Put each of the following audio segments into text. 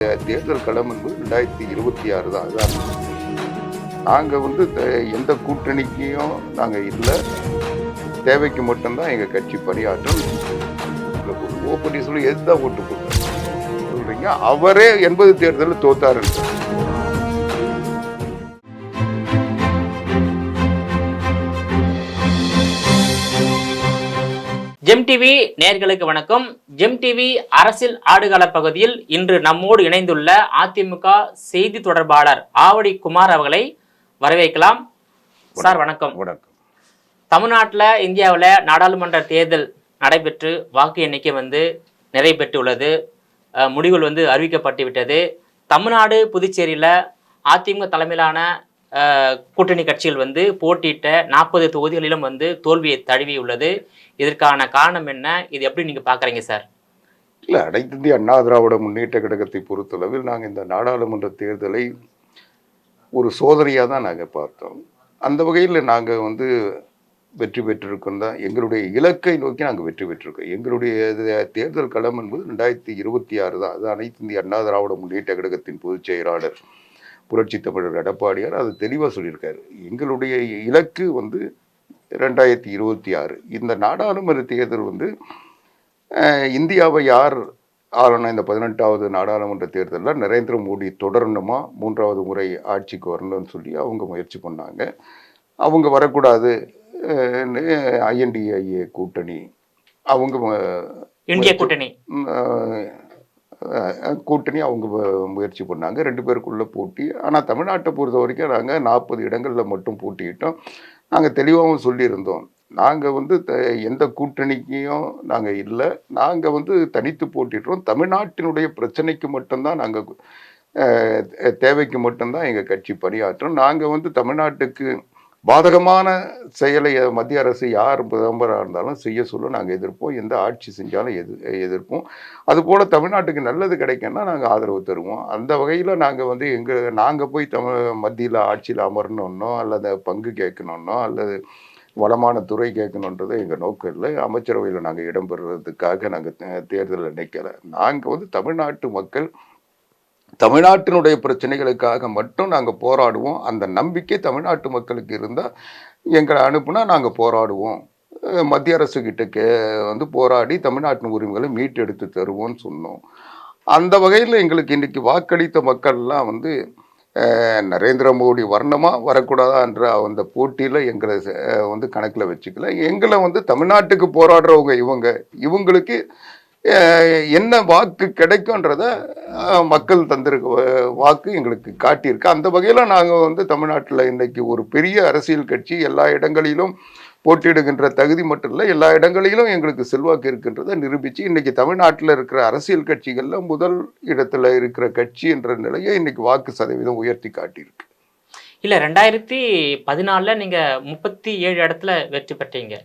தேர்தல் களம் என்பது 2026 தான். அதுதான் நாங்கள் எந்த கூட்டணிக்கையும் நாங்கள் இல்லை, தேவைக்கு மட்டும்தான் எங்கள் கட்சி பணியாற்றும். ஓப்பனி சொல்லி எதுதான் ஓட்டு போட்டு சொல்றீங்க? அவரே 80 தேர்தலில் தோத்தாரு. ஜெம் டிவி நேயர்களுக்கு வணக்கம். ஜெம் டிவி அரசியல் ஆடுகள பகுதியில் இன்று நம்மோடு இணைந்துள்ள அதிமுக செய்தி தொடர்பாளர் ஆவடி குமார் அவர்களை வரவேற்கலாம். சார் வணக்கம். வணக்கம். தமிழ்நாட்டில் இந்தியாவில் நாடாளுமன்ற தேர்தல் நடைபெற்று வாக்கு எண்ணிக்கை நிறைவு பெற்றுள்ளது. முடிவுகள் அறிவிக்கப்பட்டு விட்டது. தமிழ்நாடு புதுச்சேரியில் அதிமுக தலைமையிலான கூட்டணி கட்சிகள் போட்டியிட்ட 40 தொகுதிகளிலும் தோல்வியை தழுவியுள்ளது. இதற்கான காரணம் என்ன? இது எப்படி நீங்க பாக்குறீங்க சார்? இல்லை, அனைத்து இந்திய அண்ணா திராவிட முன்னேற்ற கழகத்தை பொறுத்தளவில் நாங்கள் இந்த நாடாளுமன்ற தேர்தலை ஒரு சோதனையாக தான் நாங்கள் பார்த்தோம். அந்த வகையில் நாங்கள் வெற்றி பெற்றிருக்கோம் தான். எங்களுடைய இலக்கை நோக்கி நாங்கள் வெற்றி பெற்றிருக்கோம். எங்களுடைய தேர்தல் களம் என்பது 2026 தான். அது அனைத்து இந்திய அண்ணா திராவிட முன்னேற்ற கழகத்தின் பொதுச் செயலாளர் புரட்சி தமிழர் எடப்பாடியார் அது தெளிவாக சொல்லியிருக்காரு. எங்களுடைய இலக்கு 2026. இந்த நாடாளுமன்ற தேர்தல் இந்தியாவை யார் ஆளணும்? இந்த 18வது நாடாளுமன்ற தேர்தலில் நரேந்திர மோடி தொடரணுமா, 3வது முறை ஆட்சிக்கு வரணும்னு சொல்லி அவங்க முயற்சி பண்ணாங்க. அவங்க வரக்கூடாது, INDA கூட்டணி, அவங்க இந்திய கூட்டணி அவங்க முயற்சி பண்ணாங்க. 2 பேருக்குள்ள போட்டி. ஆனால் தமிழ்நாட்டை பொறுத்த வரைக்கும் நாங்கள் 40 இடங்களில் மட்டும் போட்டிக்கிட்டோம். நாங்கள் தெளிவாகவும் சொல்லியிருந்தோம், நாங்கள் எந்த கூட்டணிக்கையும் நாங்கள் இல்லை, நாங்கள் தனித்து போட்டிடுறோம். தமிழ்நாட்டினுடைய பிரச்சனைக்கு மட்டும்தான் நாங்கள் தேவைக்கு மட்டும்தான் எங்கள் கட்சி பணியாற்றும். நாங்கள் தமிழ்நாட்டுக்கு பாதகமான செயலை மத்திய அரசு யார் பிரதமராக இருந்தாலும் செய்ய சொல்ல நாங்கள் எதிர்ப்போம். எந்த ஆட்சி செஞ்சாலும் எதிர்ப்போம். அதுபோல் தமிழ்நாட்டுக்கு நல்லது கிடைக்குன்னா நாங்கள் ஆதரவு தருவோம். அந்த வகையில் நாங்கள் நாங்கள் போய் மத்தியில் ஆட்சியில் அமரணுன்னோ அல்லது பங்கு கேட்கணுன்னோ அல்லது வளமான துறை கேட்கணுன்றது எங்கள் நோக்கம் இல்லை. அமைச்சரவையில் நாங்கள் இடம்பெறுறதுக்காக நாங்கள் தேர்தலில் நிற்கலை. நாங்கள் தமிழ்நாட்டு மக்கள் தமிழ்நாட்டினுடைய பிரச்சனைகளுக்காக மட்டும் நாங்கள் போராடுவோம். அந்த நம்பிக்கை தமிழ்நாட்டு மக்களுக்கு இருந்தால் எங்களை அனுப்புனா நாங்கள் போராடுவோம். மத்திய அரசுக்கிட்ட போராடி தமிழ்நாட்டின் உரிமைகளை மீட்டெடுத்து தருவோம்னு சொன்னோம். அந்த வகையில் எங்களுக்கு இன்றைக்கி வாக்களித்த மக்கள்லாம் நரேந்திர மோடி வரணுமா வரக்கூடாதா என்ற அந்த போட்டியில் எங்களை கணக்கில் வச்சுக்கல. எங்களை தமிழ்நாட்டுக்கு போராடுறவங்க இவங்களுக்கு என்ன வாக்கு கிடைக்கும்ன்றத மக்கள் தந்திருக்க வாக்கு எங்களுக்கு காட்டியிருக்கு. அந்த வகையில் நாங்கள் தமிழ்நாட்டில் இன்னைக்கு ஒரு பெரிய அரசியல் கட்சி, எல்லா இடங்களிலும் போட்டியிடுகின்ற தகுதி மட்டும் இல்லை, எல்லா இடங்களிலும் எங்களுக்கு செல்வாக்கு இருக்கின்றதை நிரூபித்து இன்னைக்கு தமிழ்நாட்டில் இருக்கிற அரசியல் கட்சிகளில் முதல் இடத்துல இருக்கிற கட்சி என்ற நிலையை இன்னைக்கு வாக்கு சதவீதம் உயர்த்தி காட்டியிருக்கு. இல்லை, 2014 நீங்கள் 37 இடத்துல வெற்றி பெற்றீங்க.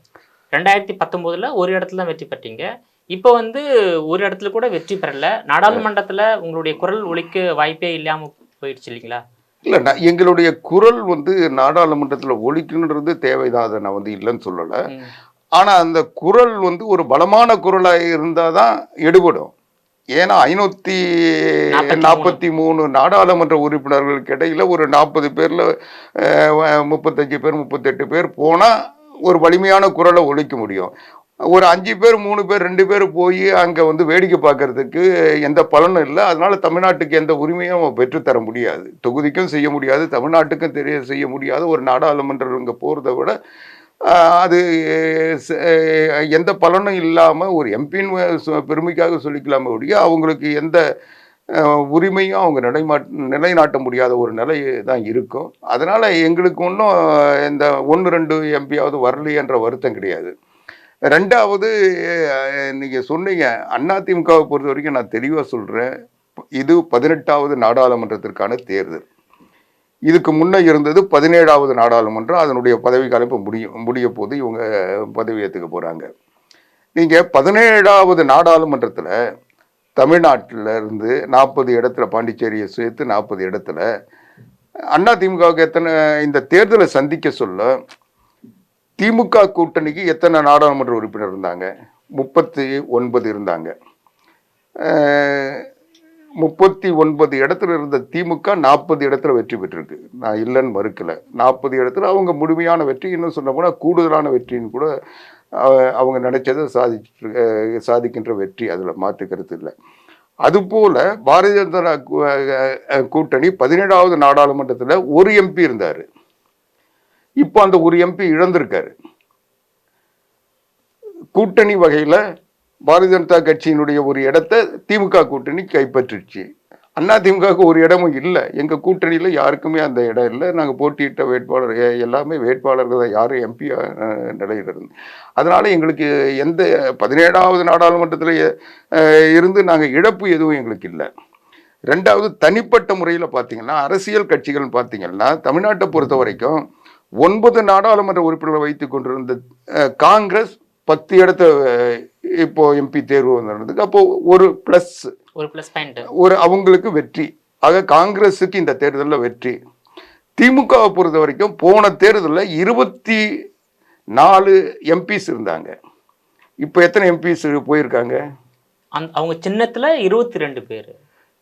2019 ஒரு இடத்துல தான் வெற்றி பெற்றீங்க. இப்போ ஒரு இடத்துல கூட வெற்றி பெறல. நாடாளுமன்றத்தில் உங்களுடைய குரல் ஒலிக்க வாய்ப்பே இல்லாமல் போயிடுச்சு இல்லைங்களா? இல்லை, எங்களுடைய குரல் நாடாளுமன்றத்தில் ஒலிக்கணுன்றது தேவைதான். அதை நான் இல்லைன்னு சொல்லலை. ஆனால் அந்த குரல் ஒரு பலமான குரலாக இருந்தால் தான் எடுபடும். ஏன்னா 543 நாடாளுமன்ற உறுப்பினர்களுக்கு இடையில் ஒரு 40 பேரில் 35 பேர் 38 பேர் போனால் ஒரு வலிமையான குரலை ஒலிக்க முடியும். ஒரு 5 பேர் 3 பேர் 2 பேர் போய் அங்கே வேடிக்கை பார்க்கறதுக்கு எந்த பலனும் இல்லை. அதனால தமிழ்நாட்டுக்கு எந்த உரிமையும் பெற்றுத்தர முடியாது, தொகுதிக்கும் செய்ய முடியாது, தமிழ்நாட்டுக்கும் செய்ய முடியாது. ஒரு நாடாளுமன்றம் இங்கே போகிறத விட அது எந்த பலனும் இல்லாமல் ஒரு எம்பின்னு பெருமைக்காக சொல்லிக்கலாமே ஒழிய அவங்களுக்கு எந்த உரிமையும் அவங்க நிலைநாட்ட முடியாத ஒரு நிலை தான் இருக்கும். அதனால் எங்களுக்கு ஒன்றும் இந்த 1-2 எம்பியாவது வரலையன்ற வருத்தம் கிடையாது. 2வது, நீங்கள் சொன்னீங்க அதிமுகவை பொறுத்த வரைக்கும் நான் தெளிவாக சொல்கிறேன், இது 18வது நாடாளுமன்றத்திற்கான தேர்தல். இதுக்கு முன்னே இருந்தது 17வது நாடாளுமன்றம். அதனுடைய பதவி காலம் இப்போ முடிய போது இவங்க பதவி ஏற்றுக்க போகிறாங்க. நீங்கள் 17வது நாடாளுமன்றத்தில் தமிழ்நாட்டில் இருந்து 40 இடத்துல, பாண்டிச்சேரியை சேர்த்து 40 இடத்துல அதிமுகவுக்கு எத்தனை இந்த தேர்தலை சந்திக்க சொல்ல திமுக கூட்டணிக்கு எத்தனை நாடாளுமன்ற உறுப்பினர் இருந்தாங்க? 39 இருந்தாங்க. 39 இடத்துல இருந்த திமுக 40 இடத்துல வெற்றி பெற்றிருக்கு. நான் இல்லைன்னு மறுக்கல. 40 இடத்துல அவங்க முழுமையான வெற்றி, இன்னும் சொன்ன போனால் கூடுதலான வெற்றின்னு கூட அவங்க நினைச்சதை சாதிக்கின்ற வெற்றி, அதில் மாற்று கருத்து இல்லை. அதுபோல பாரதிய ஜனதா கூட்டணி 17வது நாடாளுமன்றத்தில் ஒரு எம்பி இருந்தார். இப்போ அந்த ஒரு எம்பி இழந்திருக்காரு. கூட்டணி வகையில் பாரதிய ஜனதா கட்சியினுடைய ஒரு இடத்தை திமுக கூட்டணி கைப்பற்றிடுச்சு. அதிமுகவுக்கு ஒரு இடமும் இல்லை. எங்கள் கூட்டணியில் யாருக்குமே அந்த இடம் இல்லை. நாங்கள் போட்டியிட்ட வேட்பாளர் எல்லாமே வேட்பாளர்கள் தான், யாரும் எம்பி நிலையில் இருந்து. அதனால் எங்களுக்கு எந்த 17வது நாடாளுமன்றத்தில் இருந்து நாங்கள் இழப்பு எதுவும் எங்களுக்கு இல்லை. ரெண்டாவது, தனிப்பட்ட முறையில் பார்த்தீங்கன்னா அரசியல் கட்சிகள் பார்த்தீங்கன்னா தமிழ்நாட்டை பொறுத்த வரைக்கும் 9 நாடாளுமன்ற உறுப்பினர்களை வைத்து கொண்டிருந்த காங்கிரஸ் 10 இடத்த இப்போ எம்பி தேர்வு நடந்ததுக்கு அப்போ ஒரு ப்ளஸ் பாயிண்ட், ஒரு அவங்களுக்கு வெற்றி. ஆக காங்கிரஸுக்கு இந்த தேர்தலில் வெற்றி. திமுகவை பொறுத்த வரைக்கும் போன தேர்தலில் 24 எம்பிஸ் இருந்தாங்க. இப்போ எத்தனை எம்பிஸ் போயிருக்காங்க? அவங்க சின்னத்துல 22 பேர்.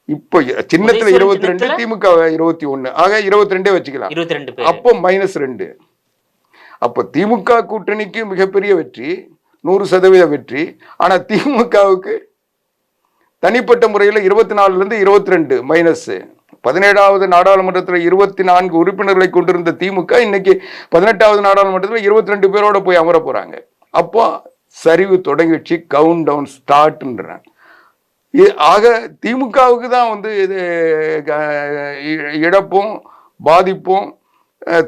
இப்போ சின்னத்துல 22, திமுக 21. ஆக 22 வச்சுக்கலாம். 22 பேர். அப்போ -2. அப்போ திமுக கூட்டணிக்கு மிகப்பெரிய வெற்றி, 100% வெற்றி. ஆனா திமுகவுக்கு தனிப்பட்ட முறையில் 24லேருந்து 22 மைனஸ். 17வது நாடாளுமன்றத்தில் 24 உறுப்பினர்களை கொண்டிருந்த திமுக இன்னைக்கு 18வது நாடாளுமன்றத்தில் 22 பேரோட போய் அமர போறாங்க. அப்போ சரிவு தொடங்கிடுச்சு, கவுண்ட் டவுன் ஸ்டார்ட்ன்றாங்க. ஆக திமுகவுக்கு தான் வந்து இது இழப்பும் பாதிப்பும்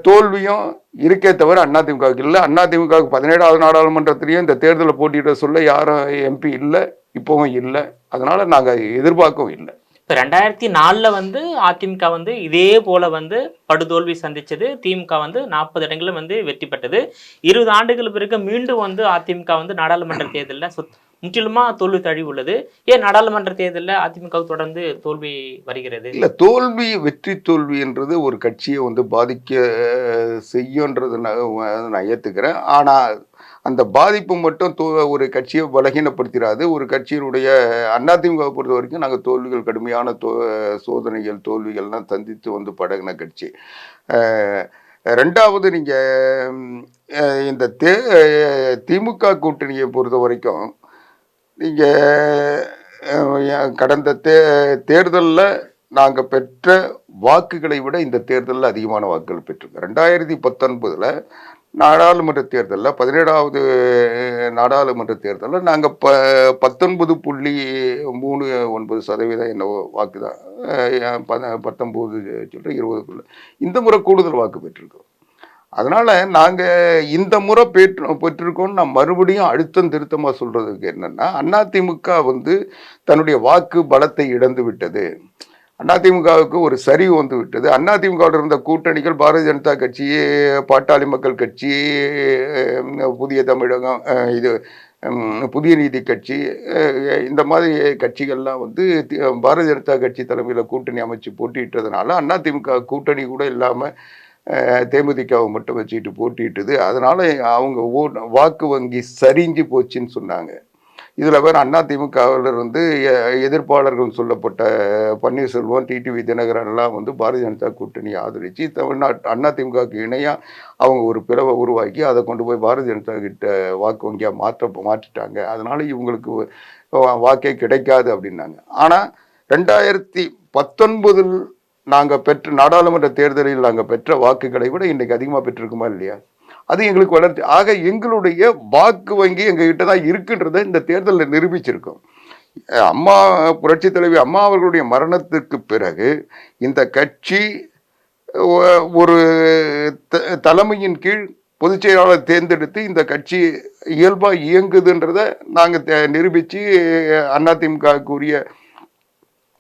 தோல்வியும் இருக்கே தவிர அதிமுகவுக்கு இல்லை. அதிமுகவுக்கு 17வது நாடாளுமன்றத்திலையும் இந்த தேர்தலை போட்டியிட சொல்ல யாரும் எம்பி இல்லை, இப்பவும் இல்லை. அதனால நாங்கள் எதிர்பார்க்கவும் இல்லை. இப்போ 2004 வந்து அதிமுக வந்து இதே போல வந்து படுதோல்வி சந்திச்சது. திமுக வந்து 40 இடங்களும் வந்து வெற்றி பெற்றது. 20 ஆண்டுகள் பிறகு மீண்டும் வந்து அதிமுக வந்து நாடாளுமன்ற தேர்தலில் முற்றிலுமா தோல்வி தழுவி உள்ளது. ஏன் நாடாளுமன்ற தேர்தலில் அதிமுக தொடர்ந்து தோல்வி வருகிறது? இல்லை, தோல்வி வெற்றி தோல்வி என்றது ஒரு கட்சியை வந்து பாதிக்க செய்யுன்றது நான் ஏற்றுக்கிறேன். ஆனால் அந்த பாதிப்பு மட்டும் ஒரு கட்சியை பலகீனப்படுத்திடாது. ஒரு கட்சியினுடைய அதிமுகவை பொறுத்த வரைக்கும் நாங்கள் தோல்விகள், கடுமையான சோதனைகள் தோல்விகள்லாம் சந்தித்து வந்து பழகின கட்சி. ரெண்டாவது, நீங்கள் இந்த திமுக கூட்டணியை பொறுத்த வரைக்கும் நீங்கள் கடந்த தேர்தலில் நாங்கள் பெற்ற வாக்குகளை விட இந்த தேர்தலில் அதிகமான வாக்குகள் பெற்றிருக்கோம். 2019 நாடாளுமன்ற தேர்தலில் 17வது நாடாளுமன்ற தேர்தலில் நாங்கள் 19.39% என்னவோ வாக்கு தான், 19 சொல்கிற 20க்குள்ள இந்த முறை கூடுதல் வாக்கு பெற்றிருக்கோம். அதனால் நாங்கள் இந்த முறை பெற்றிருக்கோம்னு நான் மறுபடியும் அழுத்தம் திருத்தமாக சொல்கிறதுக்கு என்னென்னா, அதிமுக வந்து தன்னுடைய வாக்கு பலத்தை இழந்து விட்டது. அதிமுகவுக்கு ஒரு சரிவு வந்து விட்டது. அதிமுகவில் இருந்த கூட்டணிகள் பாரதிய ஜனதா கட்சி, பாட்டாளி மக்கள் கட்சி, புதிய தமிழகம், இது புதிய நீதி கட்சி, இந்த மாதிரி கட்சிகள்லாம் வந்து பாரதிய ஜனதா கட்சி தலைமையில் கூட்டணி அமைச்சு போட்டியிட்டதுனால அதிமுக கூட்டணி கூட இல்லாமல் தேமுதிகவை மட்டும் வச்சுக்கிட்டு போட்டியிட்டது. அதனால் அவங்க வாக்கு வங்கி சரிஞ்சு போச்சுன்னு சொன்னாங்க. இதில் வேறு அதிமுகவிலிருந்து எதிர்ப்பாளர்கள் சொல்லப்பட்ட பன்னீர்செல்வம், டிடிவி தினகரன்லாம் வந்து பாரதிய ஜனதா கூட்டணியை ஆதரித்து அதிமுகவுக்கு இணையாக அவங்க ஒரு பிளவை உருவாக்கி அதை கொண்டு போய் பாரதிய ஜனதா கிட்ட வாக்கு வங்கியாக மாற்றிட்டாங்க. அதனால் இவங்களுக்கு வாக்கே கிடைக்காது அப்படின்னாங்க. ஆனால் 2019 நாங்கள் பெற்ற நாடாளுமன்ற தேர்தலில் நாங்கள் பெற்ற வாக்குகளை விட இன்றைக்கு அதிகமாக பெற்றிருக்குமா இல்லையா? அது எங்களுக்கு வளர்ச்சி. ஆக எங்களுடைய வாக்கு வங்கி எங்ககிட்ட தான் இருக்குன்றதை இந்த தேர்தலில் நிரூபிச்சிருக்கோம். அம்மா, புரட்சி தலைவி அம்மா அவர்களுடைய மரணத்துக்கு பிறகு இந்த கட்சி ஒரு தலைமையின் கீழ் பொதுச் செயலாளர் தேர்ந்தெடுத்து இந்த கட்சி இயல்பாக இயங்குதுன்றதை நாங்கள் நிரூபித்து அதிமுகவுக்குரிய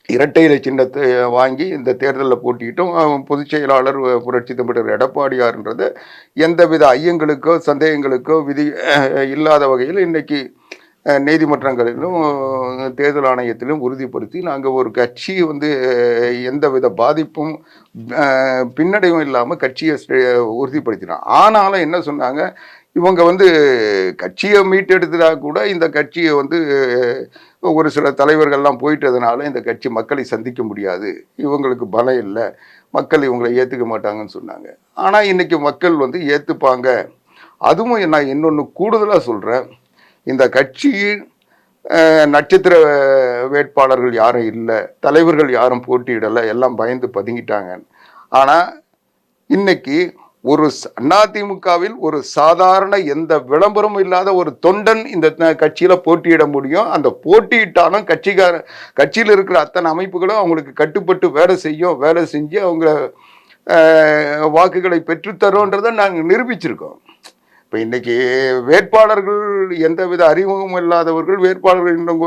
இரட்டை இலை சின்னத்தை வாங்கி இந்த தேர்தலில் போட்டிக்கிட்டோம். பொதுச் செயலாளர் புரட்சி தமிழர் எடப்பாடியார்ன்றதை எந்தவித ஐயங்களுக்கோ சந்தேகங்களுக்கோ விதி இல்லாத வகையில் இன்னைக்கு நீதிமன்றங்களிலும் தேர்தல் ஆணையத்திலும் உறுதிப்படுத்தி நாங்கள் ஒரு கட்சி வந்து எந்தவித பாதிப்பும் பின்னடைவும் இல்லாமல் கட்சியை உறுதிப்படுத்தினோம். ஆனாலும் என்ன சொன்னாங்க, இவங்க வந்து கட்சியை மீட்டெடுத்ததா கூட இந்த கட்சியை வந்து ஒரு சில தலைவர்கள்லாம் போயிட்டதுனால இந்த கட்சி மக்களை சந்திக்க முடியாது, இவங்களுக்கு பலம் இல்லை, மக்கள் இவங்களை ஏற்றுக்க மாட்டாங்கன்னு சொன்னாங்க. ஆனால் இன்னைக்கு மக்கள் வந்து ஏற்றுப்பாங்க. அதுவும் நான் இன்னொன்று கூடுதலாக சொல்கிறேன், இந்த கட்சியின் நட்சத்திர வேட்பாளர்கள் யாரும் இல்லை, தலைவர்கள் யாரும் போட்டியிடலை, எல்லாம் பயந்து பதுங்கிட்டாங்க. ஆனால் இன்னைக்கு ஒரு அதிமுகவில் ஒரு சாதாரண எந்த விளம்பரமும் இல்லாத ஒரு தொண்டன் இந்த கட்சியில போட்டியிட முடியும். அந்த போட்டியிட்டாலும் கட்சியில் இருக்கிற அத்தனை அமைப்புகளும் அவங்களுக்கு கட்டுப்பட்டு வேலை செஞ்சு அவங்க வாக்குகளை பெற்றுத்தரோன்றதை நாங்கள் நிரூபிச்சிருக்கோம். இப்போ இன்னைக்கு வேட்பாளர்கள் எந்தவித அறிமுகம் இல்லாதவர்கள் வேட்பாளர்கள் இன்னும்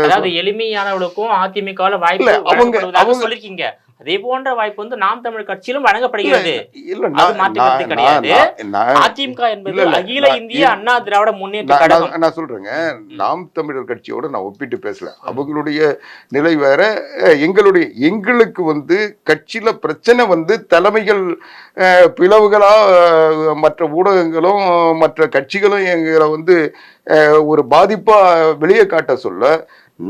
அதாவது எளிமையானவர்களுக்கும் அதிமுக வாய்ப்பு அவங்க சொல்லிருக்கீங்க. அதே போன்ற வாய்ப்பு வந்து நாம் தமிழ் கட்சியிலும் வழங்கப்படுகிறது. கிடையாது. அதிமுக என்பது அகில இந்திய அண்ணா திராவிட முன்னேற்ற கழகம். நான் சொல்றேங்க, நாம் தமிழர் கட்சியோட நான் ஒப்பிட்டு பேசல. அவங்களுடைய நிலை வேற, எங்களுக்கு வந்து கட்சியில பிரச்சனை வந்து தலைமைகள் பிளவுகளா மற்ற ஊடகங்களும் மற்ற கட்சிகளும் எங்களை வந்து ஒரு பாதிப்பா வெளியே காட்ட சொல்ல,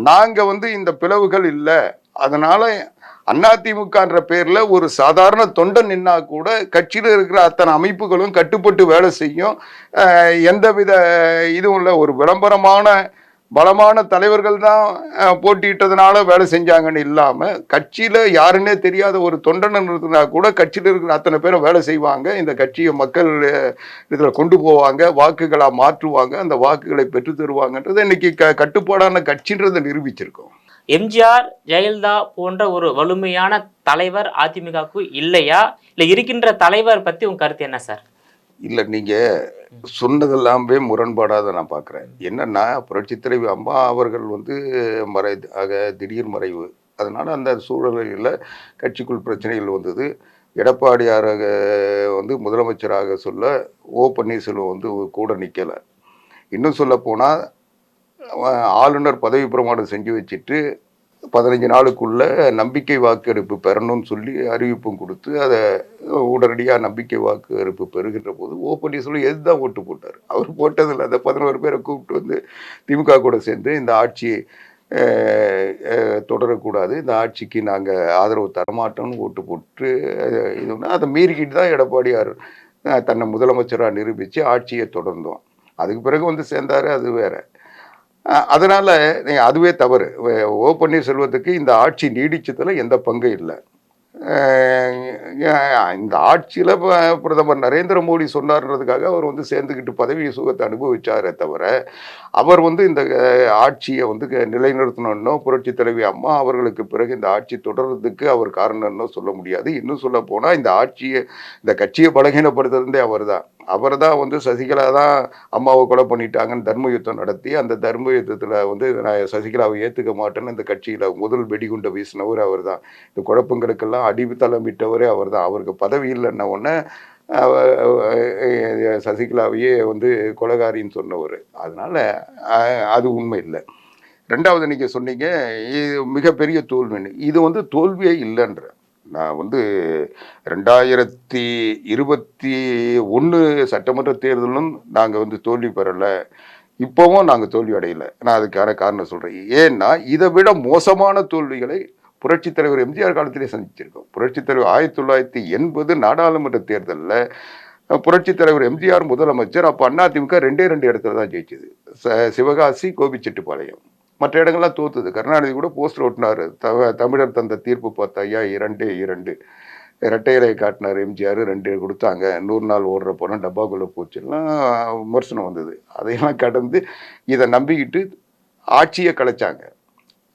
நாங்க வந்து இந்த பிளவுகள் இல்லை, அதனால அதிமுகன்ற பேர்ல ஒரு சாதாரண தொண்டன் நின்னா கூட கட்சியில் இருக்கிற அத்தனை அமைப்புகளும் கட்டுப்பட்டு வேலை செய்யும். எந்தவித இதுவும் இல்லை. ஒரு விளம்பரமான பலமான தலைவர்கள் தான் போட்டியிட்டதுனால வேலை செஞ்சாங்கன்னு இல்லாம, கட்சியில யாருன்னே தெரியாத ஒரு தொண்டன் இருந்தா கூட கட்சியில் இருக்கிற அத்தனை பேரும் வேலை செய்வாங்க. இந்த கட்சியை மக்கள் இதுல கொண்டு போவாங்க, வாக்குகளா மாற்றுவாங்க, அந்த வாக்குகளை பெற்று தருவாங்கன்றது இன்னைக்கு கட்டுப்பாடான கட்சின்றதை நிரூபிச்சிருக்கோம். எம்ஜிஆர், ஜெயலலிதா போன்ற ஒரு வலிமையான தலைவர் அதிமுகவுக்கு இல்லையா, இல்ல இருக்கின்ற தலைவர் பத்தி உங்க கருத்து என்ன சார்? இல்ல, நீங்க சொன்னதெல்லாமே முரண்பாடாத நான் பார்க்குறேன். என்னன்னா, புரட்சி தலைவி அம்மா அவர்கள் வந்து திடீர் மறைவு. அதனால அந்த சூழலில் கட்சிக்குள் பிரச்சனைகள் வந்தது. எடப்பாடியாராக வந்து முதலமைச்சராக சொல்ல ஓ பன்னீர்செல்வம் வந்து கூட நிற்கலை. இன்னும் சொல்ல போனால் ஆளுநர் பதவி பிரமாணம் செஞ்சு வச்சுட்டு 15 நாளுக்குள்ள நம்பிக்கை வாக்கெடுப்பு பெறணும்னு சொல்லி அறிவிப்பும் கொடுத்து அதை உடனடியாக நம்பிக்கை வாக்கெடுப்பு பெறுகின்ற போது ஓ பன்னீர்செல்வம் எதுதான் ஓட்டு போட்டார். அவர் போட்டதில்லை. அந்த 11 பேரை கூப்பிட்டு வந்து திமுக கூட சேர்ந்து இந்த ஆட்சியை தொடரக்கூடாது, இந்த ஆட்சிக்கு நாங்கள் ஆதரவு தரமாட்டோம்னு ஓட்டு போட்டு இது அதை மீறிக்கிட்டு தான் எடப்பாடியார் தன்னை முதலமைச்சராக நிரூபித்து ஆட்சியை தொடர்ந்தோம். அதுக்கு பிறகு வந்து சேர்ந்தாரு, அது வேற. அதனால அதுவே தவறு. ஓ பன்னீர்செல்வத்துக்கு இந்த ஆட்சி நீடிச்சதுல எந்த பங்கும் இல்லை. இந்த ஆட்சியில் பிரதமர் நரேந்திர மோடி சொன்னார்ன்றதுக்காக அவர் வந்து சேர்ந்துக்கிட்டு பதவி சுகத்தை அனுபவிச்சாரே தவிர, அவர் வந்து இந்த ஆட்சியை வந்து நிலைநிறுத்தணும்னோ புரட்சி தலைவி அம்மா அவர்களுக்கு பிறகு இந்த ஆட்சி தொடர்றதுக்கு அவர் காரணம்னு சொல்ல முடியாது. இன்னும் சொல்ல போனால் இந்த கட்சியை பலகீனப்படுத்துறதே அவர் தான் வந்து சசிகலா தான் அம்மாவை கொலை பண்ணிட்டாங்கன்னு தர்ம யுத்தம் நடத்தி, அந்த தர்ம யுத்தத்தில் வந்து நான் சசிகலாவை ஏற்றுக்க மாட்டேன்னு இந்த கட்சியில் முதல் வெடிகுண்டை வீசினவர் அவர் தான். இந்த குழப்பங்களுக்கெல்லாம் அடித்தளம் விட்டவரே அவர் தான். அவருக்கு பதவி இல்லைன்ன உடனே சசிகலாவையே வந்து கொலைகாரின்னு சொன்னவர். அதனால அது உண்மை இல்லை. ரெண்டாவது நீங்கள் சொன்னீங்க இது மிகப்பெரிய தோல்வின்னு. இது வந்து தோல்வியே இல்லைன்ற. நான் வந்து 2021 சட்டமன்ற தேர்தலும் நாங்கள் வந்து தோல்வி பெறலை, இப்போவும் நாங்கள் தோல்வி அடையலை. நான் அதுக்கான காரணம் சொல்கிறேன். ஏன்னா இதை விட மோசமான தோல்விகளை புரட்சித் தலைவர் எம்ஜிஆர் காலத்திலே சந்திச்சிருக்கோம். புரட்சித் தலைவர் 1980 நாடாளுமன்ற தேர்தலில் புரட்சித் தலைவர் எம்ஜிஆர் முதலமைச்சர். அப்போ அதிமுக 2 இடத்துல தான் ஜெயிச்சது. சிவகாசி, கோபிச்செட்டிப்பாளையம். மற்ற இடங்கள்லாம் தோத்துது. கருணாநிதி கூட போஸ்டர் ஓட்டினார், தமிழர் தந்த தீர்ப்பு பார்த்தாயா 2 இரட்டை இலையை காட்டினார் எம்ஜிஆர், 2 கொடுத்தாங்க, 100 நாள் ஓடுற போனால் டப்பாக்குள்ளே போச்சுலாம் விமர்சனம் வந்தது. அதையெல்லாம் கடந்து இதை நம்பிக்கிட்டு ஆட்சியை கலைச்சாங்க.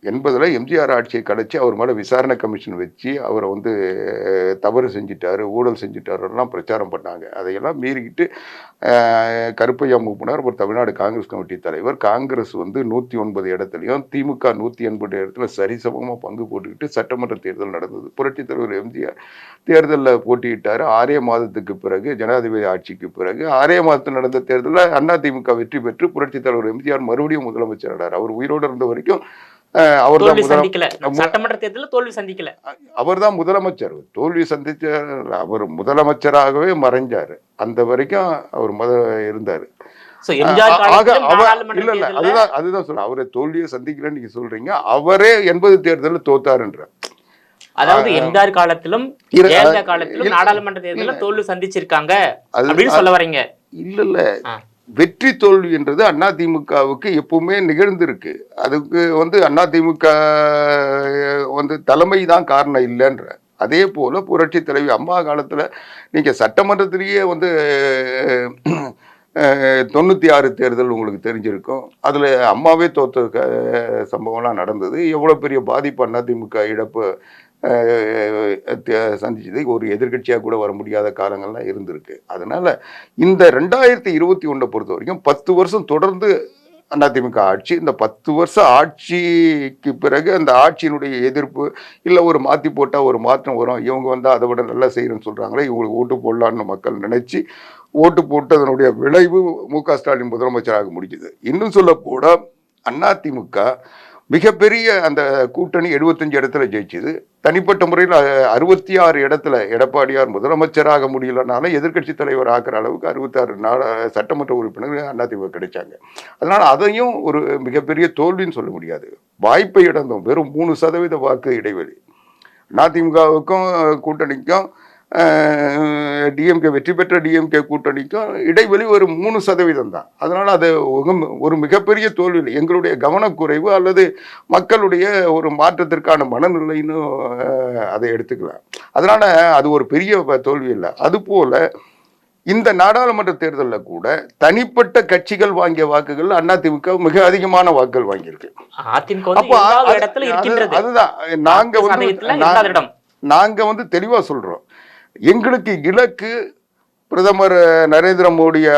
80 எம்ஜிஆர் ஆட்சியை கலைச்சி அவர் மேலே விசாரணை கமிஷன் வச்சு அவரை வந்து தவறு செஞ்சிட்டாரு, ஊழல் செஞ்சிட்டாருலாம் பிரச்சாரம் பண்ணாங்க. அதையெல்லாம் மீறிக்கிட்டு கருப்பையா மூப்பினார் ஒரு தமிழ்நாடு காங்கிரஸ் கமிட்டி தலைவர். காங்கிரஸ் வந்து 109 இடத்துலையும் திமுக 180 இடத்துல சரிசமமாக பங்கு போட்டுக்கிட்டு சட்டமன்ற தேர்தல் நடந்தது. புரட்சித் தலைவர் எம்ஜிஆர் தேர்தலில் போட்டியிட்டார். 6 மாதத்துக்கு பிறகு ஜனாதிபதி ஆட்சிக்கு பிறகு 6 மாதத்தில் நடந்த தேர்தலில் அதிமுக வெற்றி பெற்று புரட்சித் தலைவர் எம்ஜிஆர் மறுபடியும் முதலமைச்சர் ஆனார். அவர் உயிரோடு இருந்த வரைக்கும் அவர் தான் தோல்வி சந்திக்கல, சட்டமன்ற தேர்தலில் தோல்வி சந்திக்கல. அவர் தான் முதலமைச்சர். தோல்வி சந்திச்ச அவர் முதலமைச்சராகவே மறைஞ்சாரு. அந்த வரைக்கும் அவர் இருந்தாரு. சோ எம்ஜிஆர் ஆக காலத்திலும் அவர் நாடாளுமன்ற இல்ல தேர்தல்ல அதுதான் சொல்றேன். அவரை தோல்வியை சந்திக்கலன்னு நீங்க சொல்றீங்க. அவரே 80 தேர்தலில் தோத்தாருன்ற. அதாவது எம்ஜிஆர் காலத்திலும் ஜெயலலிதா காலத்திலும் நாடாளுமன்ற தேர்தலில் தோல்வி சந்திச்சிருக்காங்க அப்படின்னு சொல்ல வரீங்க? இல்ல வெற்றி தோல்வி என்றது அதிமுகவுக்கு எப்பவுமே நிகழ்ந்திருக்கு. அதுக்கு அதிமுக தலைமை தான் காரணம் இல்லைன்ற. அதே போல புரட்சி தலைவி அம்மா காலத்துல நீங்க சட்டமன்றத்திலேயே 96 தேர்தல் உங்களுக்கு தெரிஞ்சிருக்கும். அதுல அம்மாவே தோத்த சம்பவம்லாம் நடந்தது. எவ்வளவு பெரிய பாதிப்பு அதிமுக இழப்பு சந்திச்சது. ஒரு எதிர்கட்சியாக கூட வர முடியாத காலங்கள்லாம் இருந்திருக்கு. அதனால இந்த 2021 பொறுத்த வரைக்கும் 10 வருஷம் தொடர்ந்து அதிமுக ஆட்சி. இந்த 10 வருஷம் ஆட்சிக்கு பிறகு அந்த ஆட்சியினுடைய எதிர்ப்பு இல்லை, ஒரு மாற்றி போட்டால் ஒரு மாற்றம் வரும், இவங்க அதை விட நல்லா செய்யறேன்னு சொல்றாங்களே, இவங்களுக்கு ஓட்டு போடலான்னு மக்கள் நினைச்சு ஓட்டு போட்டதனுடைய விளைவு மு.க. ஸ்டாலின் முதலமைச்சராக முடிஞ்சது. இன்னும் சொல்ல போட அதிமுக மிகப்பெரிய அந்த கூட்டணி 75 இடத்துல ஜெயிச்சது. தனிப்பட்ட முறையில் 66 இடத்துல எடப்பாடியார் முதலமைச்சராக முடியலனால எதிர்கட்சி தலைவர் ஆக்குற அளவுக்கு 66 சட்டமன்ற உறுப்பினர்கள் அதிமுக கிடைச்சாங்க. அதனால அதையும் ஒரு மிகப்பெரிய தோல்வின்னு சொல்ல முடியாது. வாய்ப்பை இழந்தோம். வெறும் 3% வாக்கு இடைவெளி. அதிமுகவுக்கும் கூட்டணிக்கும் டிஎம்கே வெற்றி பெற்ற டிஎம்கே கூட்டணிக்கும் இடைவெளி ஒரு 3% தான். அதனால அது ஒரு மிகப்பெரிய தோல்வி. எங்களுடைய கவனக்குறைவு அல்லது மக்களுடைய ஒரு மாற்றத்திற்கான மனநிலைன்னு அதை எடுத்துக்கலாம். அதனால அது ஒரு பெரிய தோல்வி இல்லை. அதுபோல இந்த நாடாளுமன்ற தேர்தலில் கூட தனிப்பட்ட கட்சிகள் வாங்கிய வாக்குகள் அதிமுக மிக அதிகமான வாக்குகள் வாங்கியிருக்கு. அதுதான் நாங்க தெளிவா சொல்றோம். எங்களுக்கு இலக்கு பிரதமர் நரேந்திர மோடியை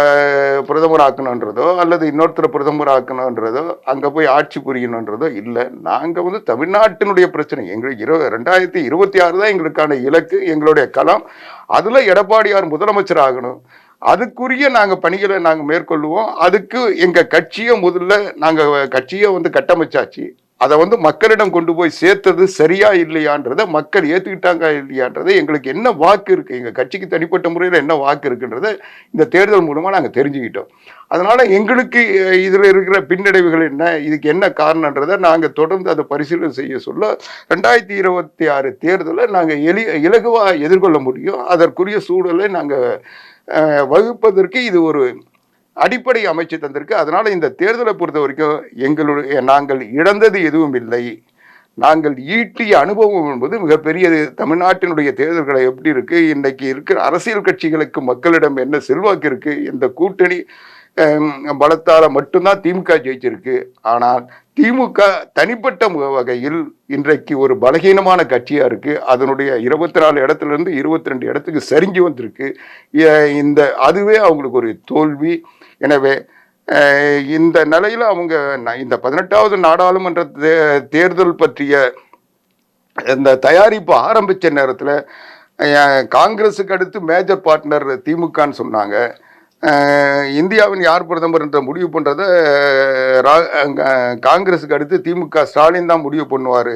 பிரதமர் ஆக்கணுன்றதோ அல்லது இன்னொருத்தர் பிரதமர் ஆக்கணுன்றதோ அங்கே போய் ஆட்சி புரியணுன்றதோ இல்லை. நாங்கள் தமிழ்நாட்டினுடைய பிரச்சனை. எங்களுக்கு 2026 தான் எங்களுக்கான இலக்கு, எங்களுடைய களம். அதில் எடப்பாடியார் முதலமைச்சர் ஆகணும். அதுக்குரிய நாங்கள் பணிகளை நாங்கள் மேற்கொள்ளுவோம். அதுக்கு எங்கள் கட்சியை முதல்ல நாங்கள் கட்சியை கட்டமைச்சாச்சு. அதை மக்களிடம் கொண்டு போய் சேர்த்தது சரியா இல்லையான்றதை மக்கள் ஏற்றுக்கிட்டாங்க இல்லையான்றதை, எங்களுக்கு என்ன வாக்கு இருக்கு, எங்கள் கட்சிக்கு தனிப்பட்ட முறையில் என்ன வாக்கு இருக்குன்றதை இந்த தேர்தல் மூலமாக நாங்கள் தெரிஞ்சுக்கிட்டோம். அதனால எங்களுக்கு இதில் இருக்கிற பின்னடைவுகள் என்ன, இதுக்கு என்ன காரணன்றதை நாங்கள் தொடர்ந்து அதை பரிசீலனை செய்ய சொல்ல 2026 தேர்தலை நாங்கள் இலகுவாக எதிர்கொள்ள முடியும். அதற்குரிய சூழலை நாங்கள் வகுப்பதற்கு இது ஒரு அடிப்படை அமைச்சு தந்திருக்கு. அதனால இந்த தேர்தலை பொறுத்த வரைக்கும் நாங்கள் இழந்தது எதுவும் இல்லை. நாங்கள் ஈட்டிய அனுபவம் என்பது மிகப்பெரியது. தமிழ்நாட்டினுடைய தேர்தல்களை எப்படி இருக்கு, இன்னைக்கு இருக்கிற அரசியல் கட்சிகளுக்கு மக்களிடம் என்ன செல்வாக்கு இருக்கு, இந்த கூட்டணி பலத்தால மட்டும்தான் திமுக ஜெயிச்சிருக்கு. ஆனால் திமுக தனிப்பட்ட வகையில் இன்றைக்கு ஒரு பலகீனமான கட்சியா இருக்கு. அதனுடைய 24 இடத்துல இருந்து 22 இடத்துக்கு சரிஞ்சு வந்திருக்கு. அதுவே அவங்களுக்கு ஒரு தோல்வி. எனவே இந்த நிலையில அவங்க இந்த 18வது நாடாளுமன்ற தேர்தல் பற்றிய இந்த தயாரிப்பு ஆரம்பிச்ச நேரத்தில் காங்கிரஸுக்கு அடுத்து மேஜர் பார்ட்னர் திமுகன்னு சொன்னாங்க. இந்தியாவின் யார் பிரதமர் என்ற முடிவு பண்ணுறத காங்கிரஸுக்கு அடுத்து திமுக ஸ்டாலின் தான் முடிவு பண்ணுவார்.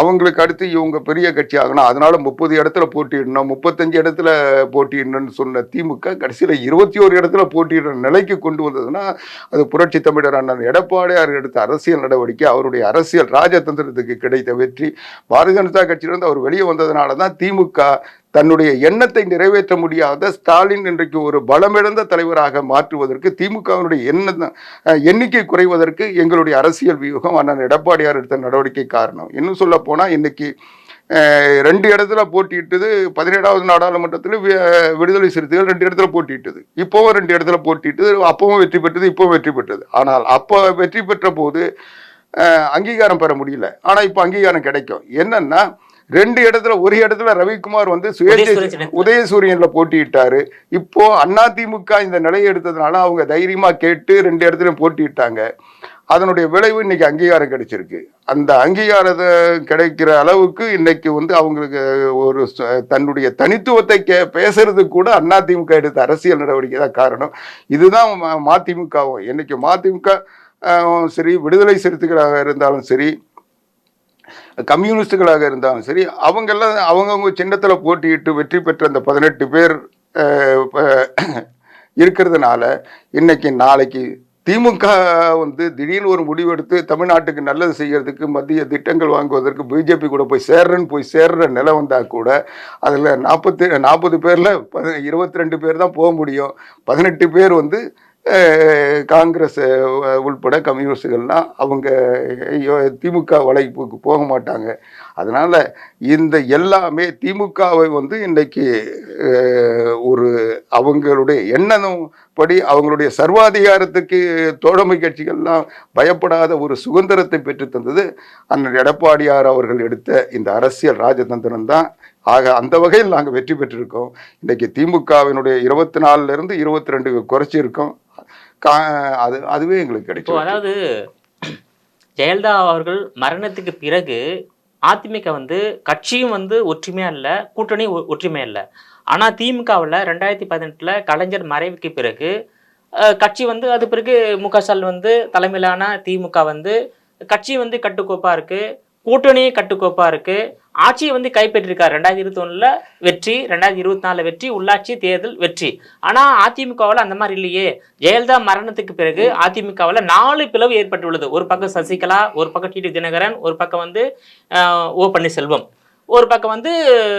அவங்களுக்கு அடுத்து இவங்க பெரிய கட்சி ஆகணும், அதனால 30 இடத்துல போட்டியிடணும், 35 இடத்துல போட்டியிடணும்னு சொன்ன திமுக கடைசியில் 21 இடத்துல போட்டியிடுற நிலைக்கு கொண்டு வந்ததுன்னா அது புரட்சி தமிழர் அண்ணன் எடப்பாடியார் எடுத்த அரசியல் நடவடிக்கை, அவருடைய அரசியல் ராஜதந்திரத்துக்கு கிடைத்த வெற்றி. பாரதிய ஜனதா கட்சியிலிருந்து அவர் வெளியே வந்ததுனால தான் திமுக தன்னுடைய எண்ணத்தை நிறைவேற்ற முடியாத ஸ்டாலின் இன்றைக்கு ஒரு பலமிழந்த தலைவராக மாற்றுவதற்கு, திமுகவினுடைய எண்ணிக்கை குறைவதற்கு எங்களுடைய அரசியல் வியூகம் அண்ணன் எடப்பாடியார் எடுத்த நடவடிக்கை காரணம். இன்னும் சொல்ல போனா இன்னைக்கு 2 இடத்துல போட்டியிட்டது. 17வது நாடாளுமன்றத்தில் விடுதலை சிறுத்தைகள் 2 இடத்துல போட்டியிட்டது. இப்போவும் 2 இடத்துல போட்டியிட்டது. அப்பவும் வெற்றி பெற்றது, இப்பவும் வெற்றி பெற்றது. ஆனால் அப்போ வெற்றி பெற்ற போது அங்கீகாரம் பெற முடியல. ஆனா இப்போ அங்கீகாரம் கிடைக்கும். என்னன்னா 2 இடத்துல, ஒரு இடத்துல ரவிக்குமார் உதயசூரியன்ல போட்டியிட்டாரு. இப்போ அதிமுக இந்த நிலையை எடுத்ததுனால அவங்க தைரியமா கேட்டு 2 இடத்துலயும் போட்டியிட்டாங்க. அதனுடைய விளைவு இன்னைக்கு அங்கீகாரம் கிடைச்சிருக்கு. அந்த அங்கீகாரத்தை கிடைக்கிற அளவுக்கு இன்னைக்கு அவங்களுக்கு ஒரு தன்னுடைய தனித்துவத்தை பேசுறதுக்கு கூட அதிமுக எடுத்த அரசியல் நடவடிக்கை தான் காரணம். இதுதான் மதிமுகவும். இன்னைக்கு மதிமுக சரி, விடுதலை சிறுத்தைகளாக இருந்தாலும் சரி, கம்யூனிஸ்டுகளாக இருந்தாலும் சரி, அவங்கெல்லாம் அவங்கவுங்க சின்னத்தில் போட்டியிட்டு வெற்றி பெற்ற அந்த 18 பேர் இருக்கிறதுனால இன்னைக்கு நாளைக்கு திமுக வந்து திடீர்னு ஒரு முடிவெடுத்து தமிழ்நாட்டுக்கு நல்லது செய்யறதுக்கு மத்திய திட்டங்கள் வாங்குவதற்கு பிஜேபி கூட போய் சேர்ற நிலை வந்தால் கூட அதில் 40 பேரில் 22 பேர் தான் போக முடியும். 18 பேர் வந்து காங்கிரஸ் உள்பட கம்யூனிஸ்டுகள்லாம் அவங்க திமுக வளைப்புக்கு போக மாட்டாங்க. அதனால இந்த எல்லாமே திமுகவை வந்து இன்னைக்கு ஒரு அவங்களுடைய எண்ணம் படி அவங்களுடைய சர்வாதிகாரத்துக்கு தோழமை கட்சிகள்லாம் பயப்படாத ஒரு சுதந்திரத்தை பெற்று தந்தது அண்ணன் எடப்பாடியார் அவர்கள் எடுத்த இந்த அரசியல் ராஜதந்திரம் தான். ஆக அந்த வகையில் நாங்கள் வெற்றி பெற்றிருக்கோம். இன்னைக்கு திமுகவினுடைய 24 22 குறைச்சிருக்கோம். அதுவே எங்களுக்கு கிடைக்கும். அதாவது ஜெயலலிதா அவர்கள் மரணத்துக்கு பிறகு அதிமுக வந்து கட்சியும் வந்து ஒற்றுமையா இல்லை, கூட்டணியும் ஒற்றுமையா இல்லை. ஆனால் திமுகவில் 2018 கலைஞர் மறைவுக்கு பிறகு கட்சி வந்து அது பிறகு மு.க. ஸ்டாலின் வந்து தலைமையிலான திமுக வந்து கட்சி வந்து கட்டுக்கோப்பாக இருக்குது, கூட்டணியும் கட்டுக்கோப்பாக இருக்குது, ஆட்சியை வந்து கைப்பற்றிருக்காரு. 2021 வெற்றி, 2024 வெற்றி, உள்ளாட்சி தேர்தல் வெற்றி. ஆனால் அதிமுகவில் அந்த மாதிரி இல்லையே. ஜெயலலிதா மரணத்துக்கு பிறகு அதிமுகவில் 4 பிளவு ஏற்பட்டுள்ளது. ஒரு பக்கம் சசிகலா, ஒரு பக்கம் டிடி தினகரன், ஒரு பக்கம் வந்து ஓ பன்னீர்செல்வம், ஒரு பக்கம் வந்து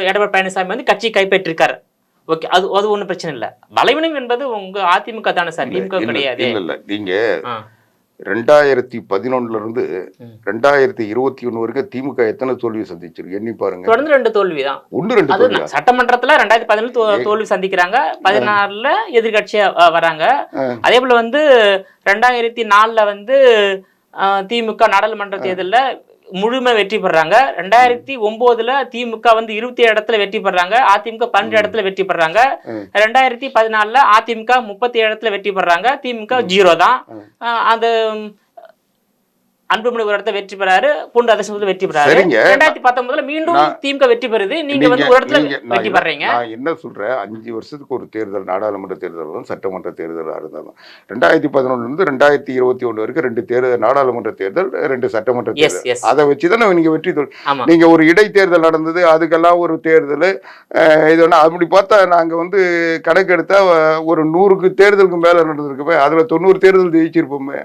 எடப்பாடி பழனிசாமி வந்து கட்சி கைப்பற்றிருக்காரு. ஓகே, அது ஒன்றும் பிரச்சனை இல்லை. பலவீனம் என்பது உங்க அதிமுக தானே சார், திமுக கிடையாது. இல்லை நீங்க 2011 2021 வரைக்கும் திமுக எத்தனை தோல்வி சந்திச்சிருக்கு எண்ணி பாருங்க. தொடர்ந்து 2 தோல்வி தான். 1-2 தோல்வி. சட்டமன்றத்துல 2017 தோல்வி சந்திக்கிறாங்க, 16ல எதிர்கட்சியா வராங்க. அதே போல வந்து 2004 வந்து திமுக நாடாளுமன்ற தேர்தலில் முழுமை வெற்றி பெறாங்க. 2009 திமுக வந்து 27 இடத்துல வெற்றி பெறாங்க, அதிமுக 12 இடத்துல வெற்றி பெறாங்க. 2014 அதிமுக 37 இடத்துல வெற்றி பெறாங்க, திமுக 0 தான். அந்த அன்புமணி ஒரு இடத்துல வெற்றி பெறாரு, பொண்ணு அதிசயத்துல வெற்றி பெறாரு. 2019 மீண்டும் திமுக வெற்றி பெறுது, நீங்க வந்து ஒரு இடத்துல வெற்றி பெறீங்க. நான் என்ன சொல்றேன், 5 வருஷத்துக்கு ஒரு தேர்தல், நாடாளுமன்ற தேர்தலும் சட்டமன்ற தேர்தலாக இருந்தாலும் 2011 2021 வரைக்கும் 2 தேர்தல், நாடாளுமன்ற தேர்தல், 2 சட்டமன்ற தேர்தல். அதை வச்சுதான் நீங்க வெற்றி நீங்க ஒரு இடைத்தேர்தல் நடந்தது, அதுக்கெல்லாம் ஒரு தேர்தல். இது அப்படி பார்த்தா நாங்க வந்து கணக்கெடுத்தா ஒரு 100 தேர்தலுக்கு மேல நடந்திருக்குமே, அதுல 90 தேர்தல் ஜெயிச்சிருப்போமே.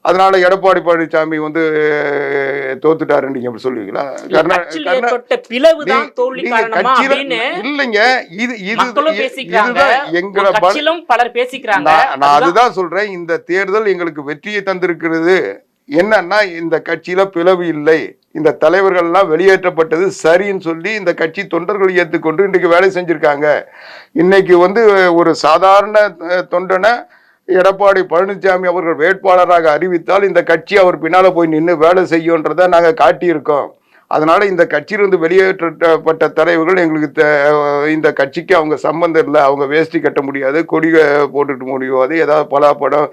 அதனால எடப்பாடி பழனிசாமி வந்து தோத்துட்டாருன்னு நீங்க எப்படி சொல்லுவீங்களா? இல்லைங்க, நான் அதுதான் சொல்றேன். இந்த தேர்தல் எங்களுக்கு வெற்றியை தந்திருக்கிறது. என்னன்னா, இந்த கட்சியில பிளவு இல்லை, இந்த தலைவர்கள்லாம் வெளியேற்றப்பட்டது சரின்னு சொல்லி இந்த கட்சி தொண்டர்கள் ஏற்றுக்கொண்டு இன்றைக்கு வேலை செஞ்சிருக்காங்க. இன்னைக்கு வந்து ஒரு சாதாரண தொண்டனை எடப்பாடி பழனிசாமி அவர்கள் வேட்பாளராக அறிவித்தால் இந்த கட்சி அவர் பின்னால போய் நின்று வேலை செய்யும்ன்றதை நாங்கள் காட்டியிருக்கோம். அதனால இந்த கட்சியிலிருந்து வெளியேற்றப்பட்ட தலைவர்கள் எங்களுக்கு இந்த கட்சிக்கு அவங்க சம்பந்தம் இல்லை, அவங்க வேஷ்டி கட்ட முடியாது, கொடி போட்டுட்டு முடியாது, ஏதாவது பலாப்பழம்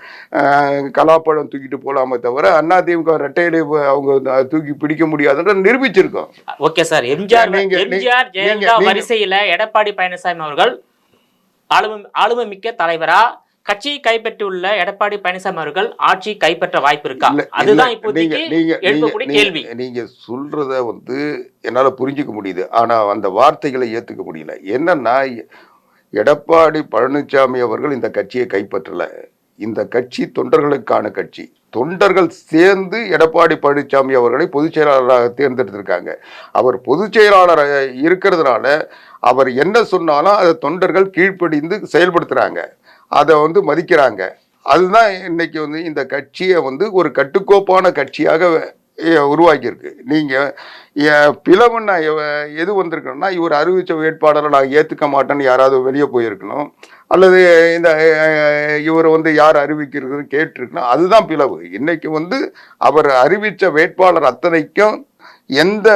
கலாப்பழம் தூக்கிட்டு போலாமே தவிர அதிமுக ரெட்டையிலே அவங்க தூக்கி பிடிக்க முடியாதுன்ற நிரூபிச்சிருக்கோம். ஓகே சார், எம்ஜிஆர் வரிசையில எடப்பாடி பழனிசாமி அவர்கள் ஆளுமை மிக்க தலைவரா கட்சியை கைப்பற்றியுள்ள எடப்பாடி பழனிசாமி அவர்கள் ஆட்சி கைப்பற்ற வாய்ப்பு இருக்கா? அதுதான் இப்போதைக்கு எழுப்பக்கூடிய கேள்வி. நீங்க சொல்றத வந்து என்னால புரிஞ்சுக்க முடியுது, ஆனா அந்த வார்த்தைகளை ஏத்துக்க முடியல. என்னன்னா, எடப்பாடி பழனிசாமி அவர்கள் இந்த கட்சியை கைப்பற்றல. இந்த கட்சி தொண்டர்களுக்கான கட்சி. தொண்டர்கள் சேர்ந்து எடப்பாடி பழனிசாமி அவர்களை பொதுச் செயலாளராக தேர்ந்தெடுத்திருக்காங்க. அவர் பொதுச் செயலாளராக இருக்கிறதுனால அவர் என்ன சொன்னாலும் அதை தொண்டர்கள் கீழ்ப்படிந்து செயல்படுத்துறாங்க, அதை வந்து மதிக்கிறாங்க. அதுதான் இன்னைக்கு வந்து இந்த கட்சியை வந்து ஒரு கட்டுக்கோப்பான கட்சியாக உருவாக்கியிருக்கு. நீங்கள் பிளவுன்னா எது வந்திருக்கணும்னா, இவர் அறிவித்த வேட்பாளரை நான் ஏற்றுக்க மாட்டேன்னு யாராவது வெளியே போயிருக்கணும், அல்லது இந்த இவர் வந்து யார் அறிவிக்கிறதுன்னு கேட்டிருக்கணும். அதுதான் பிளவு. இன்னைக்கு வந்து அவர் அறிவித்த வேட்பாளர் அத்தனைக்கும் எந்த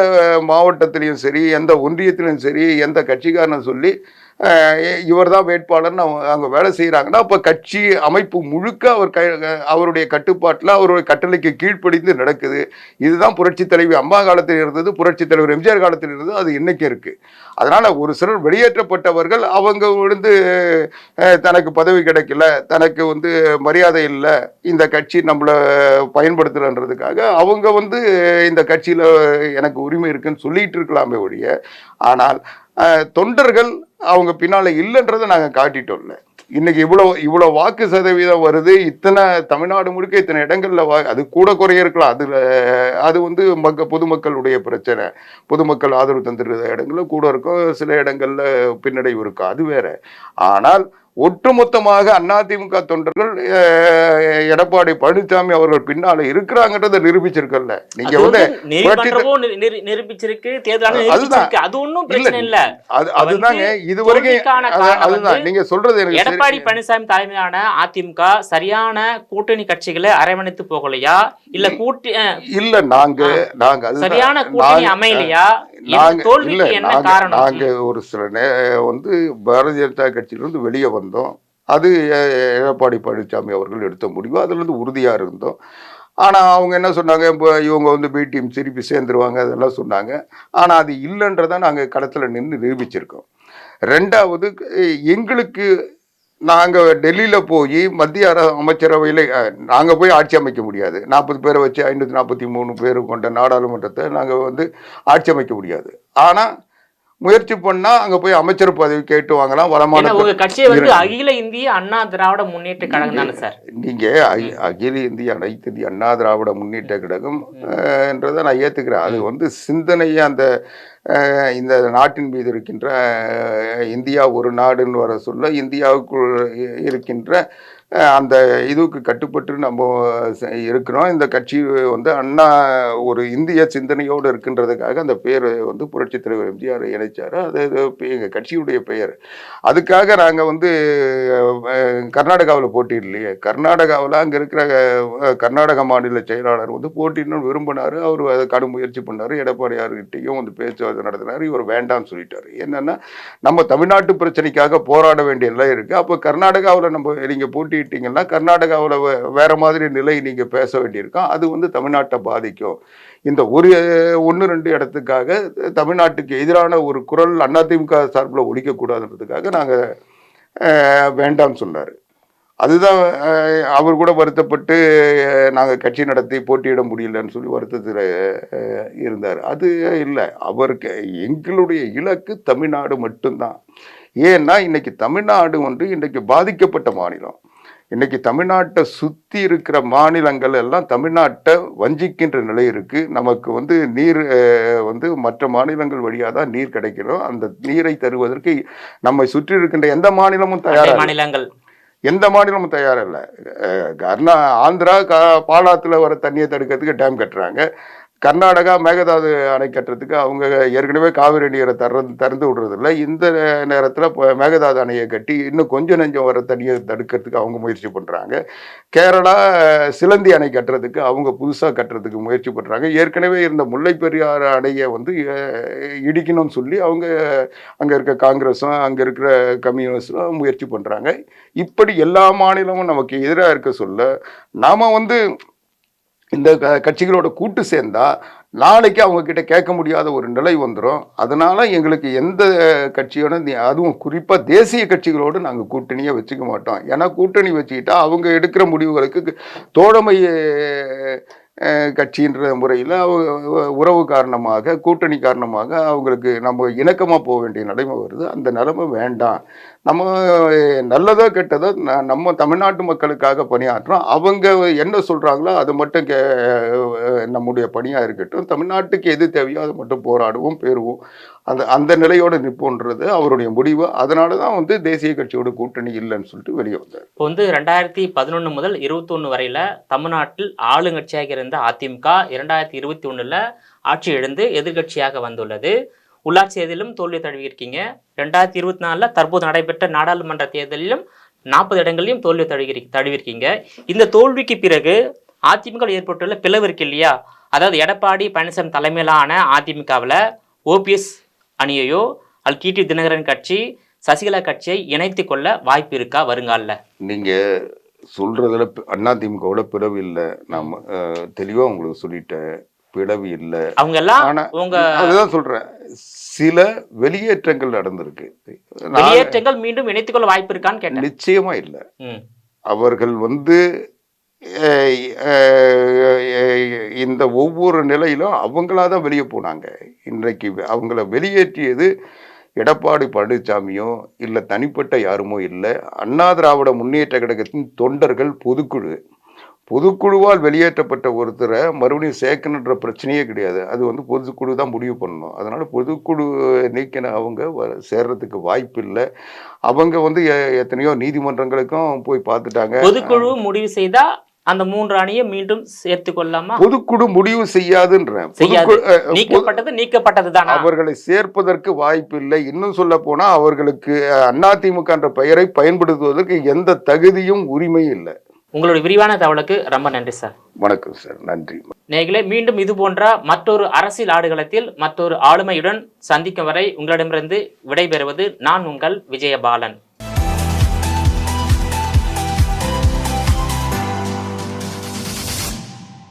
மாவட்டத்திலையும் சரி, எந்த ஒன்றியத்திலையும் சரி, எந்த கட்சிக்காரனும் சொல்லி இவர் தான் வேட்பாளர்னு அவங்க வேலை செய்கிறாங்கன்னா அப்போ கட்சி அமைப்பு முழுக்க அவருடைய கட்டுப்பாட்டில் அவருடைய கட்டளைக்கு கீழ்ப்படிந்து நடக்குது. இதுதான் புரட்சி தலைவி அம்மா காலத்தில் இருந்தது, புரட்சி தலைவர் எம்ஜிஆர் காலத்தில் இருந்தது, அது இன்னைக்கு இருக்கு. அதனால ஒரு சிலர் வெளியேற்றப்பட்டவர்கள் அவங்க வந்து தனக்கு பதவி கிடைக்கல, தனக்கு வந்து மரியாதை இல்லை, இந்த கட்சி நம்மளை பயன்படுத்துறன்றதுக்காக அவங்க வந்து இந்த கட்சியில் எனக்கு உரிமை இருக்குன்னு சொல்லிட்டு இருக்கலாமே ஒழிய, ஆனால் தொண்டர்கள் அவங்க பின்னால இல்லைன்றதை நாங்கள் காட்டிட்டோம்ல. இன்னைக்கு இவ்வளோ வாக்கு சதவீதம் வருது, இத்தனை தமிழ்நாடு முழுக்க இத்தனை இடங்கள்ல அது கூட குறைய இருக்கலாம். அது வந்து பொதுமக்களுடைய பிரச்சனை. பொதுமக்கள் ஆதரவு தந்துருக்கிற இடங்கள்ல கூட இருக்கும், சில இடங்கள்ல பின்னடைவு இருக்கும், அது வேற. ஆனால் ஒட்டுமொத்தமாக அதிமுக தொண்டர்கள் எடப்பாடி பழனிசாமி அவர்கள் பின்னால இருக்கிறாங்கன்றதை நிரூபிச்சிருக்கல. நீங்க வந்து அதுதாங்க இதுவரைக்கும் அதுதான் நீங்க சொல்றது. எடப்பாடி பழனிசாமி தலைமையிலான அதிமுக சரியான கூட்டணி கட்சிகளை அரவணைத்து போகலையா, இல்ல இல்ல நாங்க சரியான கூட்டணி அமையலையா, நாங்க ஒரு சில வந்து பாரதிய ஜனதா கட்சியிலிருந்து வெளியே வந்தோம். அது எடப்பாடி பழனிசாமி அவர்கள் எடுத்த முடிவு, அதுல இருந்து உறுதியா இருந்தோம். ஆனா அவங்க என்ன சொன்னாங்க, இப்போ இவங்க வந்து பி டீம் திருப்பி சேர்ந்துருவாங்க அதெல்லாம் சொன்னாங்க. ஆனா அது இல்லைன்றதை நாங்க களத்துல நின்று நிரூபிச்சிருக்கோம். ரெண்டாவது, எங்களுக்கு நாங்கள் டெல்லியில் போய் மத்திய அமைச்சரவையில் நாங்கள் போய் ஆட்சி அமைக்க முடியாது. 40 பேரை வச்சு 543 பேர் கொண்ட நாடாளுமன்றத்தை நாங்கள் வந்து ஆட்சி அமைக்க முடியாது. ஆனால் முயற்சி பண்ணா அங்க போய் அமைச்சர் பதவி கேட்டு வாங்கலாம். வளமான கட்சியை வந்து அகில இந்திய அண்ணா திராவிட முன்னேற்ற கழகம் தானே சார். நீங்க அகில இந்திய அனைத்து இந்திய அண்ணா திராவிட முன்னேற்ற கழகம் என்றதை நான் ஏத்துக்கிறேன். அது வந்து சிந்தனையை அந்த இந்த நாட்டின் மீது இருக்கின்ற இந்தியா ஒரு நாடுன்னு வர சொல்ல இந்தியாவுக்குள் இருக்கின்ற அந்த இதுக்கு கட்டுப்பட்டு நம்ம இருக்கிறோம். இந்த கட்சி வந்து அண்ணா ஒரு இந்திய சிந்தனையோடு இருக்கின்றதுக்காக அந்த பேர் வந்து புரட்சி தலைவர் எம்ஜிஆர் இணைச்சார். அது எங்கள் கட்சியுடைய பெயர். அதுக்காக நாங்கள் வந்து கர்நாடகாவில் போட்டிடலையே. கர்நாடகாவில் அங்கே இருக்கிற கர்நாடக மாநில செயலாளர் வந்து போட்டிடணும்னு விரும்பினார். அவர் அதை கடும் முயற்சி பண்ணார். எடப்பாடியார்கிட்டையும் வந்து பேச்சுவார்த்தை நடத்தினார். இவர் வேண்டாம்னு சொல்லிட்டார். என்னன்னா நம்ம தமிழ்நாட்டு பிரச்சனைக்காக போராட வேண்டிய நிலை இருக்குது. அப்போ கர்நாடகாவில் நம்ம நீங்கள் போட்டிட்டீங்கன்னா கர்நாடகாவில் வேற மாதிரி நிலை நீங்கள் பேச வேண்டியிருக்கோம். அது வந்து தமிழ்நாட்டை பாதிக்கும். இந்த ஒரு 1-2 இடத்துக்காக தமிழ்நாட்டுக்கு எதிரான ஒரு குரல் அதிமுக சார்பில் ஒழிக்கக்கூடாதுன்றதுக்காக நாங்கள் வேண்டாம்னு சொன்னார். அதுதான் அவர் கூட வருத்தப்பட்டு நாங்கள் கட்சி நடத்தி போட்டியிட முடியலன்னு சொல்லி வருத்தத்தில் இருந்தார். அது இல்லை, அவருக்கு எங்களுடைய இலக்கு தமிழ்நாடு மட்டும்தான். ஏன்னா இன்னைக்கு தமிழ்நாடு வந்து இன்னைக்கு பாதிக்கப்பட்ட மாநிலம். இன்னைக்கு தமிழ்நாட்டை சுற்றி இருக்கிற மாநிலங்கள் எல்லாம் தமிழ்நாட்டை வஞ்சிக்கின்ற நிலை இருக்கு. நமக்கு வந்து நீர் வந்து மற்ற மாநிலங்கள் வழியாக தான் நீர் கிடைக்கிறோம். அந்த நீரை தருவதற்கு நம்மை சுற்றி இருக்கின்ற எந்த மாநிலமும் தயாராக எந்த மாநிலமும் தயாரில்லை. ஆந்திரா பாலாத்துல வர தண்ணியை தடுக்கிறதுக்கு டேம் கட்டுறாங்க. கர்நாடகா மேகதாது அணை கட்டுறதுக்கு அவங்க ஏற்கனவே காவிரி நீரை திறந்து விடுறதில்ல. இந்த நேரத்தில் மேகதாது அணையை கட்டி இன்னும் கொஞ்சம் நெஞ்சம் வர தண்ணியை தடுக்கிறதுக்கு அவங்க முயற்சி பண்ணுறாங்க. கேரளா சிலந்தி அணை கட்டுறதுக்கு அவங்க புதுசாக கட்டுறதுக்கு முயற்சி பண்ணுறாங்க. ஏற்கனவே இருந்த முல்லை பெரியாறு அணையை வந்து இடிக்கணும்னு சொல்லி அவங்க அங்கே இருக்க காங்கிரஸும் அங்கே இருக்கிற கம்யூனிஸ்டும் முயற்சி பண்ணுறாங்க. இப்படி எல்லா மாநிலமும் நமக்கு எதிராக இருக்க சொல்ல நாம் வந்து இந்த கட்சிகளோட கூட்டு சேர்ந்தா நாளைக்கு அவங்க கிட்ட கேட்க முடியாத ஒரு நிலை வந்துடும். அதனால எங்களுக்கு எந்த கட்சியோட அதுவும் குறிப்பாக தேசிய கட்சிகளோடு நாங்கள் கூட்டணியை வச்சுக்க மாட்டோம். ஏன்னா கூட்டணி வச்சுக்கிட்டா அவங்க எடுக்கிற முடிவுகளுக்கு தோழமை கட்சின்ற முறையில் உறவு காரணமாக கூட்டணி காரணமாக அவங்களுக்கு நம்ம இணக்கமாக போக வேண்டிய நிலைமை வருது. அந்த நிலைமை வேண்டாம். நம்ம நல்லதோ கெட்டதோ நம்ம தமிழ்நாட்டு மக்களுக்காக பணியாற்றுறோம். அவங்க என்ன சொல்கிறாங்களோ அது மட்டும் நம்முடைய பணியாக இருக்கட்டும். தமிழ்நாட்டுக்கு எது தேவையோ அதை மட்டும் போராடுவோம், பெறுவோம். அந்த நிலையோடு நிற்போன்றது அவருடைய முடிவு. அதனால தான் வந்து தேசிய கட்சியோட கூட்டணி இல்லைன்னு சொல்லிட்டு வெளியே வந்தார். இப்போ வந்து 2011 முதல் 21 வரையில் தமிழ்நாட்டில் ஆளுங்கட்சியாக இருந்த அதிமுக 2021 ஆட்சி இழந்து எதிர்கட்சியாக வந்துள்ளது. உள்ளாட்சி தேர்தலிலும் தோல்வி தழுவியிருக்கீங்க. 2024 தற்போது நடைபெற்ற நாடாளுமன்ற தேர்தலிலும் 40 இடங்களிலும் தோல்வி தழுவியிருக்கீங்க. இந்த தோல்விக்கு பிறகு அதிமுக ஏற்பட்டுள்ள பிளவு இருக்கு இல்லையா, அதாவது எடப்பாடி பழனிசாமி தலைமையிலான அதிமுகவில் ஓபிஎஸ் அணியையோ அல்லது டிடி தினகரன் கட்சி சசிகலா கட்சியை இணைத்து கொள்ள வாய்ப்பு இருக்கா வருங்கால? நீங்க சொல்றதுல அதிமுகவோட பிளவு இல்லை. நான் தெளிவா உங்களுக்கு சொல்லிட்டேன், பிளவு இல்லை. அவங்க எல்லாம் ஆனா உங்க அதுதான் சொல்றேன், சில வெளியேற்றங்கள் நடந்திருக்கு. வெளியேற்றங்கள் மீண்டும் இணைத்துக் கொள்ள வாய்ப்பு இருக்கான்னு கேட்டேன். நிச்சயமா இல்லை. ம். அவர்கள் இந்த ஒவ்வொரு நிலையிலும் அவங்களாதான் வெளியே போனாங்க. இன்றைக்கு அவங்கள வெளியேற்றியது எடப்பாடி பழனிசாமியோ இல்ல தனிப்பட்ட யாருமோ இல்லை, அண்ணா திராவிட முன்னேற்ற கழகத்தின் தொண்டர்கள் பொதுக்குழுவால் வெளியேற்றப்பட்ட ஒருத்தரை மறுபடியும் சேர்க்கணுன்ற பிரச்சனையே கிடையாது. அது பொதுக்குழு தான் முடிவு பண்ணணும். அதனால பொதுக்குழு நீக்கின அவங்க சேர்றதுக்கு வாய்ப்பு இல்லை. அவங்க எத்தனையோ நீதிமன்றங்களுக்கும் போய் பார்த்துட்டாங்க. பொதுக்குழு முடிவு செய்தா அந்த 3 அணியை மீண்டும் சேர்த்து கொள்ளலாமா? பொதுக்குழு முடிவு செய்யாதுன்றேன். நீக்கப்பட்டது தான். அவர்களை சேர்ப்பதற்கு வாய்ப்பு இல்லை. இன்னும் சொல்ல போனா அவர்களுக்கு அதிமுக என்ற பெயரை பயன்படுத்துவதற்கு எந்த தகுதியும் உரிமையும் இல்லை. உங்களுடைய விரிவான தகவலுக்கு ரொம்ப நன்றி சார். வணக்கம் சார், நன்றி. நேயர்களே, மீண்டும் இது போன்ற மற்றொரு அரசியல் ஆடுகளத்தில் மற்றொரு ஆளுமையுடன் சந்திக்கும் வரை உங்களிடமிருந்து விடைபெறுவது நான் உங்கள் விஜயபாலன்.